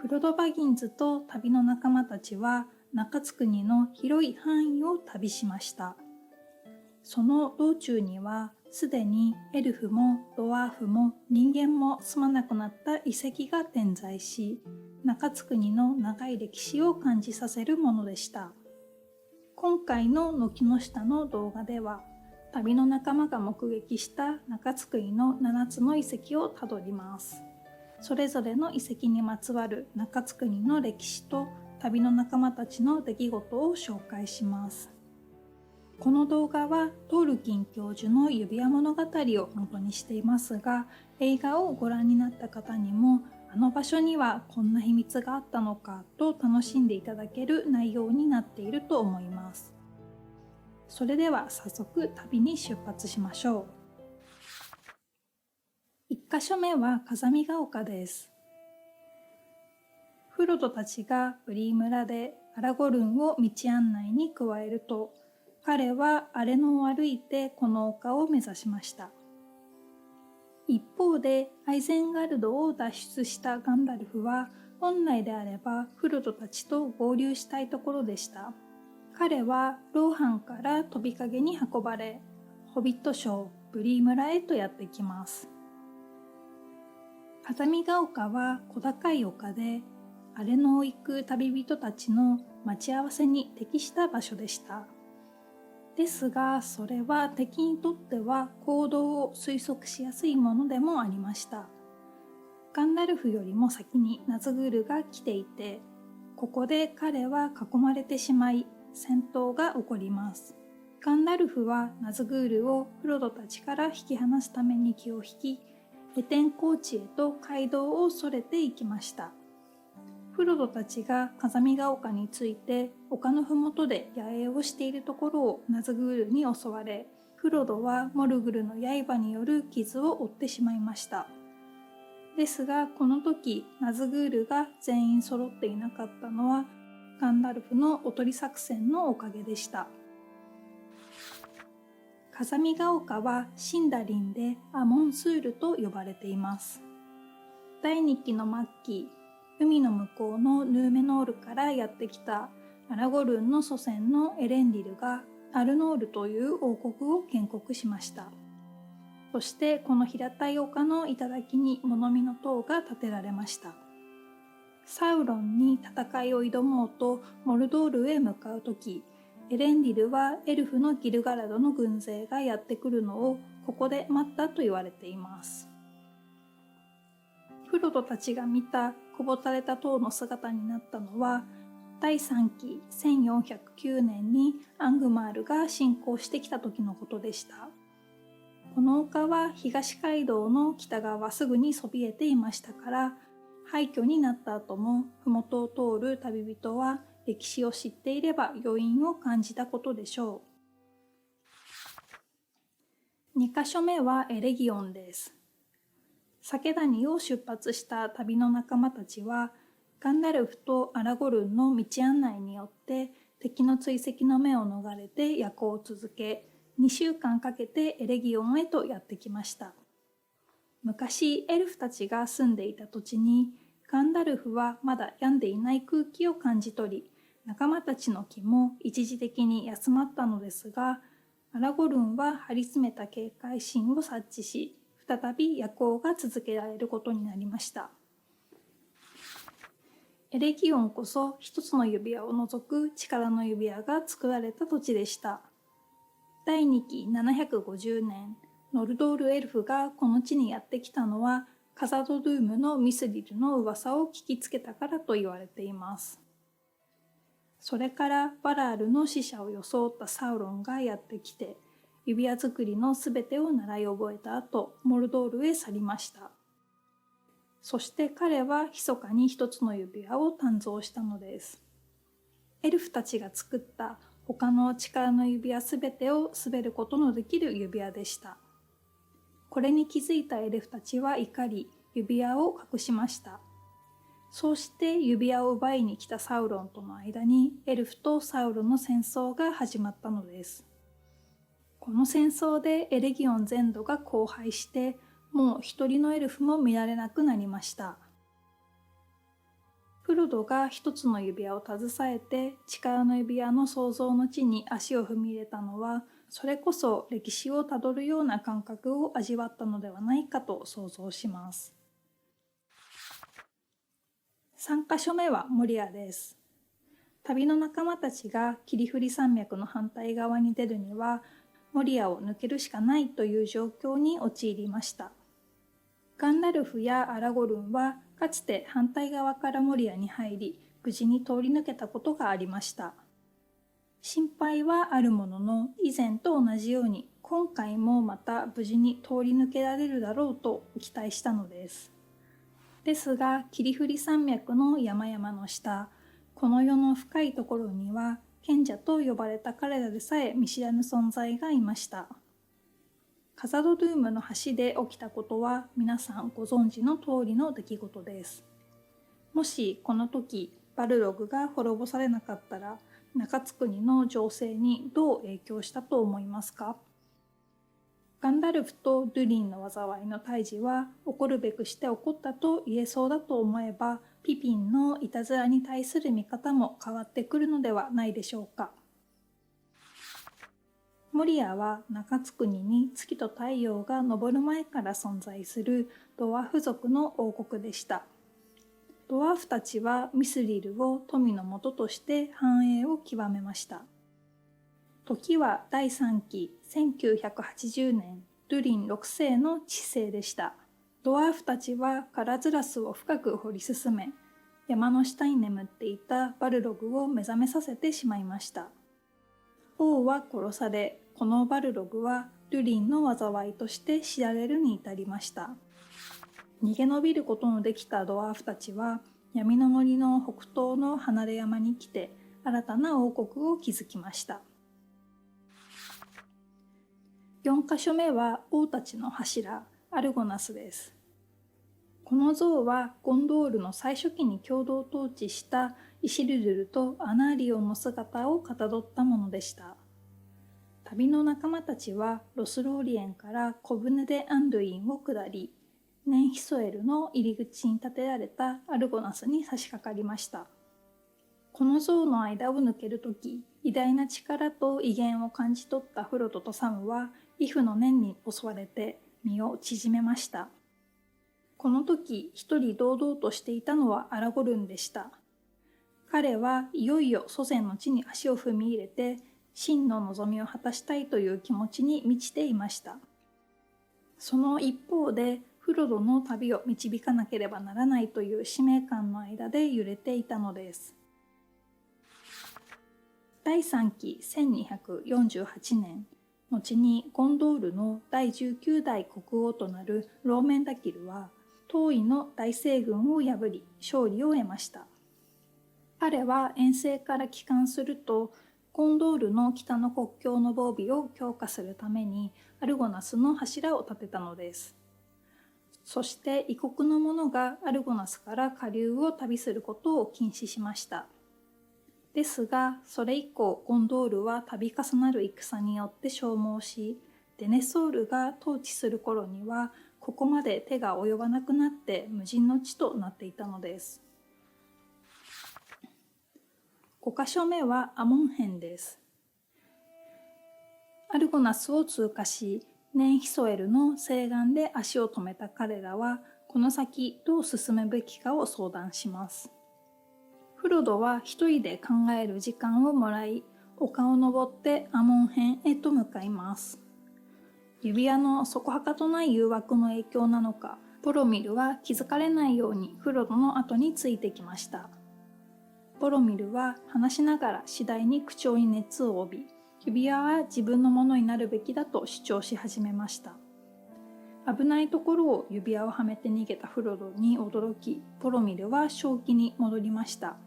フロド・バギンズと旅の仲間たちは中津国の広い範囲を旅しました。その道中にはすでにエルフもドワーフも人間も住まなくなった遺跡が点在し、中津国の長い歴史を感じさせるものでした。今回の軒の下の動画では、旅の仲間が目撃した中津国の7つの遺跡をたどります。それぞれの遺跡にまつわる中津国の歴史と旅の仲間たちの出来事を紹介します。この動画はトールキン教授の指輪物語を元にしていますが、映画をご覧になった方にもあの場所にはこんな秘密があったのかと楽しんでいただける内容になっていると思います。それでは早速旅に出発しましょう。1箇所目は風見が丘です。フロドたちがブリー村でアラゴルンを道案内に加えると、彼は荒れ野を歩いてこの丘を目指しました。一方でアイゼンガルドを脱出したガンダルフは本来であればフロドたちと合流したいところでした。彼はローハンから飛び影に運ばれ、ホビット省ブリー村へとやってきます。風見が丘は小高い丘で、荒れ野を行く旅人たちの待ち合わせに適した場所でした。ですが、それは敵にとっては行動を推測しやすいものでもありました。ガンダルフよりも先にナズグールが来ていて、ここで彼は囲まれてしまい、戦闘が起こります。ガンダルフはナズグールをフロドたちから引き離すために気を引き、エテン高地へと街道をそれていきました。フロドたちが風見が丘について丘のふもとで野営をしているところをナズグールに襲われ、フロドはモルグルの刃による傷を負ってしまいました。ですがこの時ナズグールが全員揃っていなかったのはガンダルフのおとり作戦のおかげでした。風見が丘はシンダリンでアモンスールと呼ばれています。第2期の末期、海の向こうのヌーメノールからやってきたアラゴルンの祖先のエレンリルがアルノールという王国を建国しました。そしてこの平たい丘の頂に物見の塔が建てられました。サウロンに戦いを挑もうとモルドールへ向かうとき、エレンリルはエルフのギルガラドの軍勢がやってくるのをここで待ったと言われています。フロドたちが見たこぼたれた塔の姿になったのは、第3期1409年にアングマールが侵攻してきた時のことでした。この丘は東街道の北側すぐにそびえていましたから、廃墟になった後も麓を通る旅人は歴史を知っていれば余韻を感じたことでしょう。2カ所目はエレギオンです。酒谷を出発した旅の仲間たちは、ガンダルフとアラゴルンの道案内によって敵の追跡の目を逃れて夜行を続け、2週間かけてエレギオンへとやってきました。昔エルフたちが住んでいた土地に、ガンダルフはまだ病んでいない空気を感じ取り、仲間たちの気も一時的に休まったのですが、アラゴルンは張り詰めた警戒心を察知し、再び夜行が続けられることになりました。エレギオンこそ一つの指輪を除く力の指輪が作られた土地でした。第2期750年、ノルドールエルフがこの地にやってきたのは、カザドドゥームのミスリルの噂を聞きつけたからと言われています。それからバラールの使者を装ったサウロンがやってきて、指輪作りのすべてを習い覚えた後、モルドールへ去りました。そして彼は密かに一つの指輪を誕生したのです。エルフたちが作った他の力の指輪すべてを滑ることのできる指輪でした。これに気づいたエルフたちは怒り、指輪を隠しました。そうして指輪を奪いに来たサウロンとの間にエルフとサウロンの戦争が始まったのです。この戦争でエレギオン全土が荒廃して、もう一人のエルフも見られなくなりました。フロドが一つの指輪を携えて力の指輪の創造の地に足を踏み入れたのは、それこそ歴史をたどるような感覚を味わったのではないかと想像します。3カ所目はモリアです。旅の仲間たちが霧降山脈の反対側に出るには、モリアを抜けるしかないという状況に陥りました。ガンダルフやアラゴルンはかつて反対側からモリアに入り、無事に通り抜けたことがありました。心配はあるものの、以前と同じように今回もまた無事に通り抜けられるだろうと期待したのです。ですが、霧降山脈の山々の下、この世の深いところには賢者と呼ばれた彼らでさえ見知らぬ存在がいました。カザドドゥームの橋で起きたことは皆さんご存知の通りの出来事です。もしこの時バルログが滅ぼされなかったら、中津国の情勢にどう影響したと思いますか？ガンダルフとドゥリンの災いの退治は起こるべくして起こったと言えそうだと思えば、ピピンのいたずらに対する見方も変わってくるのではないでしょうか。モリアは中津国に月と太陽が昇る前から存在するドワーフ族の王国でした。ドワーフたちはミスリルを富の元として繁栄を極めました。時は第3期1980年、ドゥリン6世の治世でした。ドワーフたちはカラズラスを深く掘り進め、山の下に眠っていたバルログを目覚めさせてしまいました。王は殺され、このバルログはドゥリンの災いとして知られるに至りました。逃げ延びることのできたドワーフたちは闇の森の北東の離れ山に来て新たな王国を築きました。4カ所目は王たちの柱アルゴナスです。この像はゴンドールの最初期に共同統治したイシルドゥルとアナーリオンの姿をかたどったものでした。旅の仲間たちはロスローリエンから小舟でアンドゥインを下り、ネンヒソエルの入り口に建てられたアルゴナスに差し掛かりました。この像の間を抜けるとき、偉大な力と威厳を感じ取ったフロドとサムはイフの念に襲われて身を縮めました。この時一人堂々としていたのはアラゴルンでした。彼はいよいよ祖先の地に足を踏み入れて真の望みを果たしたいという気持ちに満ちていました。その一方でフロドの旅を導かなければならないという使命感の間で揺れていたのです。第3期1248年、後にゴンドールの第19代国王となるローメンダキルは当位の大西軍を破り勝利を得ました。彼は遠征から帰還するとゴンドールの北の国境の防備を強化するためにアルゴナスの柱を立てたのです。そして異国の者がアルゴナスから下流を旅することを禁止しました。ですが、それ以降ゴンドールは度重なる戦によって消耗し、デネソールが統治する頃にはここまで手が及ばなくなって無人の地となっていたのです。5カ所目はアモン編です。アルゴナスを通過し、ネンヒソエルの西岸で足を止めた彼らは、この先どう進むべきかを相談します。フロドは一人で考える時間をもらい、丘を登ってアモン編へと向かいます。指輪のそこはかとない誘惑の影響なのか、ボロミルは気づかれないようにフロドの後についてきました。ボロミルは話しながら次第に口調に熱を帯び、指輪は自分のものになるべきだと主張し始めました。危ないところを指輪をはめて逃げたフロドに驚き、ボロミルは正気に戻りました。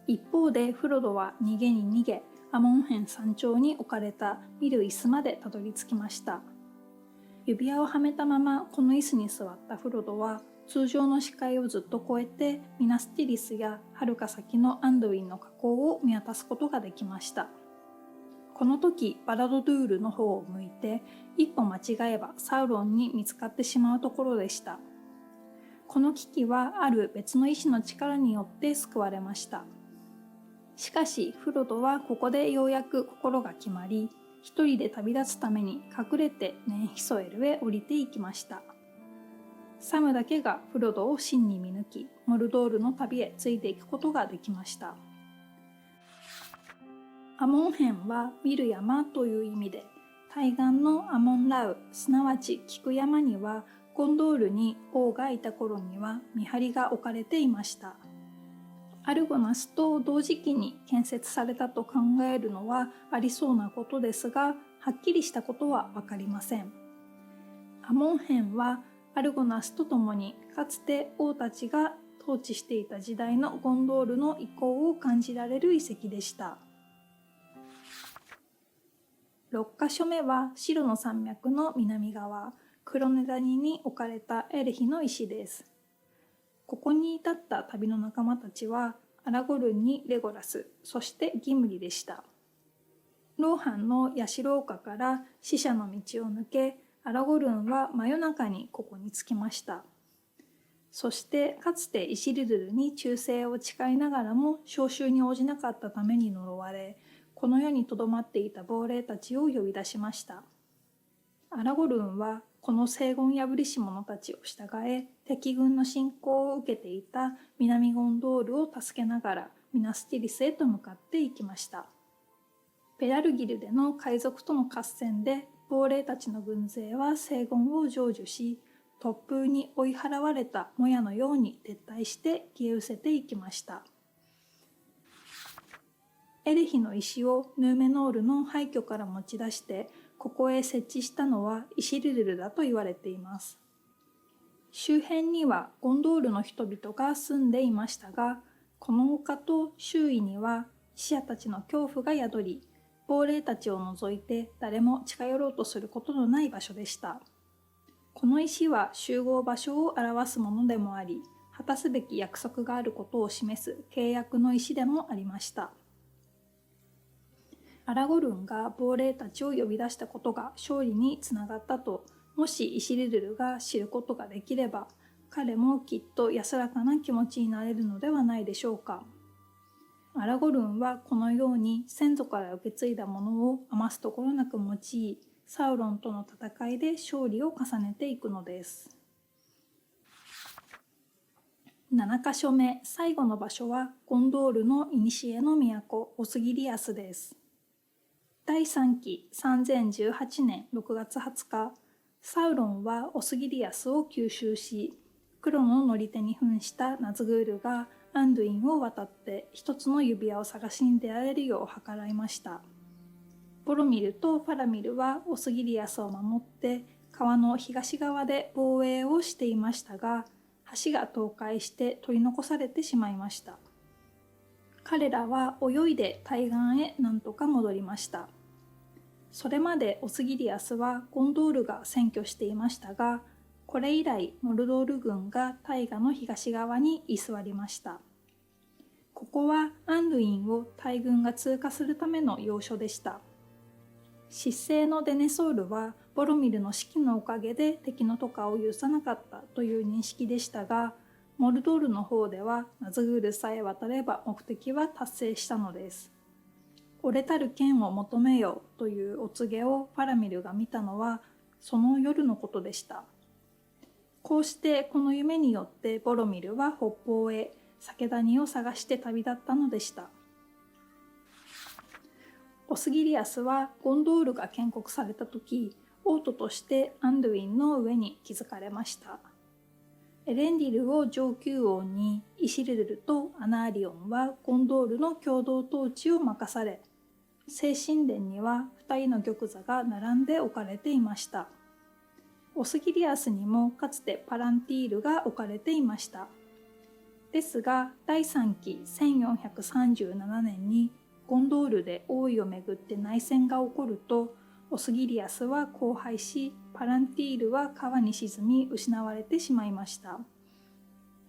一方でフロドは逃げに逃げ、アモン編山頂に置かれた見る椅子までたどり着きました。指輪をはめたままこの椅子に座ったフロドは、通常の視界をずっと越えてミナスティリスや遥か先のアンドウィンの河口を見渡すことができました。この時バラドドゥールの方を向いて一歩間違えばサウロンに見つかってしまうところでした。この危機はある別の意志の力によって救われました。しかしフロドはここでようやく心が決まり、一人で旅立つために隠れてネンヒソエルへ降りていきました。サムだけがフロドを真に見抜き、モルドールの旅へついていくことができました。アモン編は見る山という意味で、対岸のアモンラウ、すなわち菊山にはゴンドールに王がいた頃には見張りが置かれていました。アルゴナスと同時期に建設されたと考えるのはありそうなことですが、はっきりしたことはわかりません。アモン編はアルゴナスとともにかつて王たちが統治していた時代のゴンドールの遺構を感じられる遺跡でした。6カ所目は白の山脈の南側、クロネ谷に置かれたエレヒの石です。ここに至った旅の仲間たちはアラゴルンにレゴラス、そしてギムリでした。ローハンのヤシロ丘から死者の道を抜け、アラゴルンは真夜中にここに着きました。そしてかつてイシルドゥルに忠誠を誓いながらも召集に応じなかったために呪われ、この世にとどまっていた亡霊たちを呼び出しました。アラゴルンはこの聖言破りし者たちを従え、敵軍の侵攻を受けていた南ゴンドールを助けながらミナスティリスへと向かっていきました。ペラルギルでの海賊との合戦で亡霊たちの軍勢は聖言を成就し、突風に追い払われたモヤのように撤退して消え失せていきました。エレヒの石をヌーメノールの廃墟から持ち出してここへ設置したのはイシルルルだと言われています。周辺にはゴンドールの人々が住んでいましたが、この丘と周囲には死者たちの恐怖が宿り、亡霊たちを除いて誰も近寄ろうとすることのない場所でした。この石は集合場所を表すものでもあり、果たすべき約束があることを示す契約の石でもありました。アラゴルンが亡霊たちを呼び出したことが勝利につながったと、もしイシルルルが知ることができれば、彼もきっと安らかな気持ちになれるのではないでしょうか。アラゴルンはこのように先祖から受け継いだものを余すところなく用い、サウロンとの戦いで勝利を重ねていくのです。7カ所目、最後の場所はゴンドールの古の都、オスギリアスです。第3期3018年6月20日、サウロンはオスギリアスを吸収し、黒の乗り手に扮したナズグールがアンドゥインを渡って一つの指輪を探しに出られるよう計らいました。ボロミルとファラミルはオスギリアスを守って川の東側で防衛をしていましたが、橋が倒壊して取り残されてしまいました。彼らは泳いで対岸へ何とか戻りました。それまでオスギリアスはゴンドールが占拠していましたが、これ以来モルドール軍が大河の東側に居座りました。ここはアンドゥインを大軍が通過するための要所でした。失勢のデネソールはボロミルの指揮のおかげで敵の渡河を許さなかったという認識でしたが、モルドールの方ではナズグールさえ渡れば目的は達成したのです。折れたる剣を求めよというお告げをファラミルが見たのはその夜のことでした。こうしてこの夢によってボロミルは北方へ酒谷を探して旅立ったのでした。オスギリアスはゴンドールが建国された時、王都としてアンドゥインの上に築かれました。エレンディルを上級王にイシルルルとアナーリオンはゴンドールの共同統治を任され、聖神殿には2人の玉座が並んで置かれていました。オスギリアスにもかつてパランティールが置かれていました。ですが第3期1437年にゴンドールで王位をめぐって内戦が起こると、オスギリアスは荒廃し、パランティールは川に沈み失われてしまいました。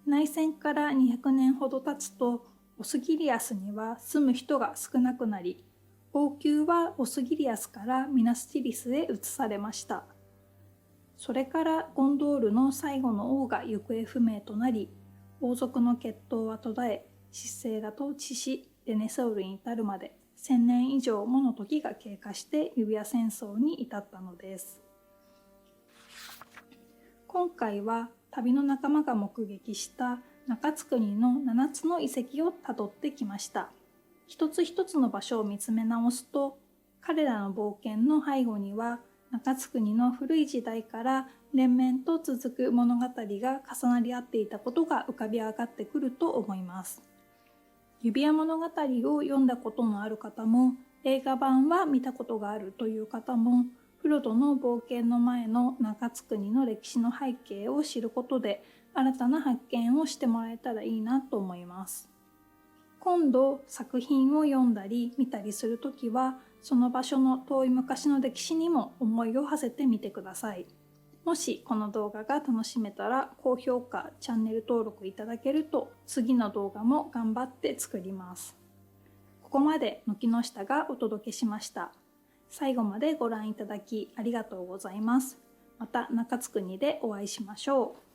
内戦から200年ほど経つと、オスギリアスには住む人が少なくなり、王宮はオスギリアスからミナスティリスへ移されました。それからゴンドールの最後の王が行方不明となり、王族の血統は途絶え、執政が統治し、レネソールに至るまで1000年以上もの時が経過して指輪戦争に至ったのです。今回は旅の仲間が目撃した中津国の7つの遺跡をたどってきました。一つ一つの場所を見つめ直すと、彼らの冒険の背後には中津国の古い時代から連綿と続く物語が重なり合っていたことが浮かび上がってくると思います。指輪物語を読んだことのある方も、映画版は見たことがあるという方も、フロドの冒険の前の中津国の歴史の背景を知ることで新たな発見をしてもらえたらいいなと思います。今度作品を読んだり見たりするときは、その場所の遠い昔の歴史にも思いを馳せてみてください。もしこの動画が楽しめたら高評価、チャンネル登録いただけると次の動画も頑張って作ります。ここまで軒下がお届けしました。最後までご覧いただきありがとうございます。また中津国でお会いしましょう。